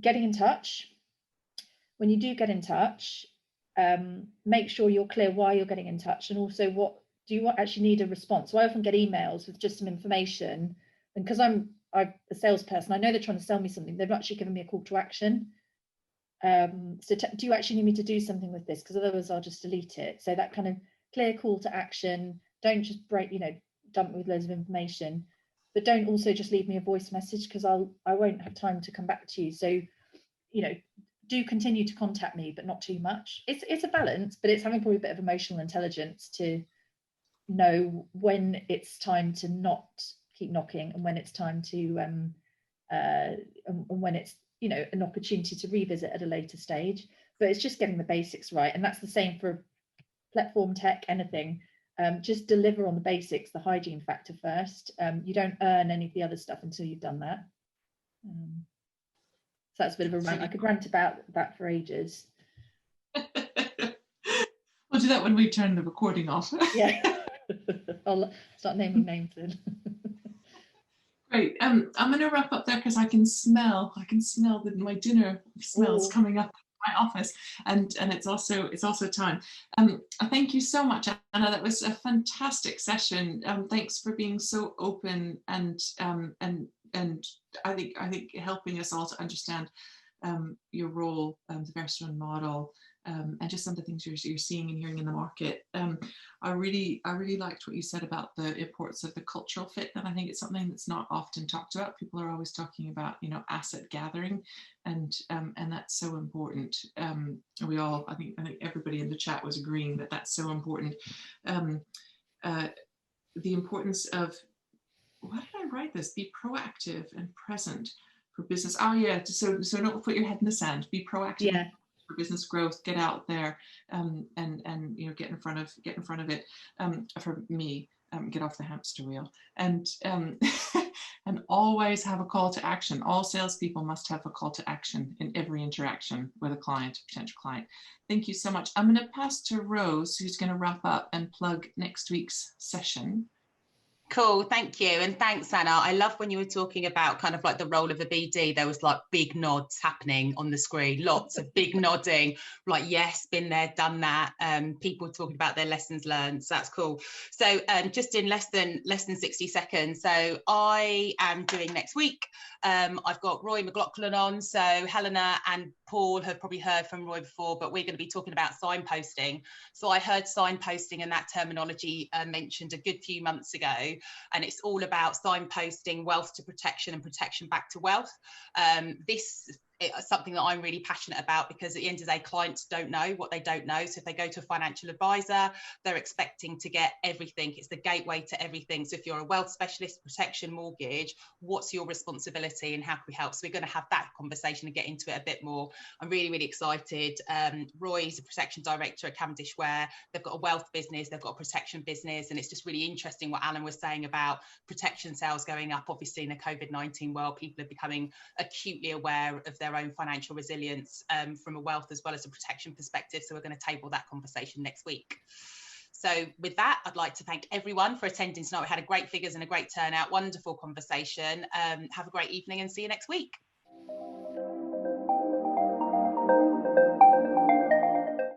getting in touch. When you do get in touch, make sure you're clear why you're getting in touch, and also what do you actually need a response. So I often get emails with just some information, and because I'm a salesperson, I know they're trying to sell me something. They've actually given me a call to action. So do you actually need me to do something with this? Because otherwise I'll just delete it. So that kind of clear call to action. Don't just dump me with loads of information, but don't also just leave me a voice message, because I won't have time to come back to you. So, you know, do continue to contact me, but not too much. It's a balance, but it's having probably a bit of emotional intelligence to know when it's time to not keep knocking, and when it's time to and when it's, you know, an opportunity to revisit at a later stage. But it's just getting the basics right, and that's the same for platform tech, anything. Just deliver on the basics, the hygiene factor first. You don't earn any of the other stuff until you've done that. So that's a bit of a rant. I could rant about that for ages. We'll do that when we turn the recording off. Yeah. I'll start naming names then. Great. I'm going to wrap up there because I can smell that my dinner smells coming up in my office, and it's also time. Thank you so much, Anna. That was a fantastic session. Thanks for being so open and I think helping us all to understand your role, the Fairstone model, and just some of the things you're seeing and hearing in the market. I really liked what you said about the importance of the cultural fit, and I think it's something that's not often talked about. People are always talking about, you know, asset gathering, and that's so important. We all, I think everybody in the chat was agreeing that that's so important. The importance of, why did I write this? Be proactive and present for business. Oh yeah, so don't put your head in the sand. Be proactive. Yeah. For business growth, get out there, and you know, get in front of it. For me, get off the hamster wheel, and and always have a call to action. All salespeople must have a call to action in every interaction with a client, potential client. Thank you so much. I'm going to pass to Rose, who's going to wrap up and plug next week's session. Cool, thank you, and thanks, Anna. I love when you were talking about kind of like the role of a BD. There was like big nods happening on the screen, lots of big nodding, like yes, been there, done that. People talking about their lessons learned, so that's cool. So just in less than 60 seconds, so I am doing next week. I've got Roy McLaughlin on, so Helena and Paul have probably heard from Roy before, but we're going to be talking about signposting. So I heard signposting and that terminology mentioned a good few months ago, and it's all about signposting wealth to protection and protection back to wealth. This is something that I'm really passionate about, because at the end of the day, clients don't know what they don't know. So if they go to a financial advisor, they're expecting to get everything. It's the gateway to everything. So if you're a wealth specialist, protection, mortgage, what's your responsibility and how can we help? So we're going to have that conversation and get into it a bit more. I'm really, really excited. Roy's a protection director at Cavendish Ware. They've got a wealth business, they've got a protection business, and it's just really interesting what Alan was saying about protection sales going up. Obviously in the COVID-19 world, people are becoming acutely aware of their own financial resilience from a wealth as well as a protection perspective. So we're going to table that conversation next week. So with that, I'd like to thank everyone for attending tonight. We had a great figures and a great turnout, wonderful conversation. Have a great evening and see you next week.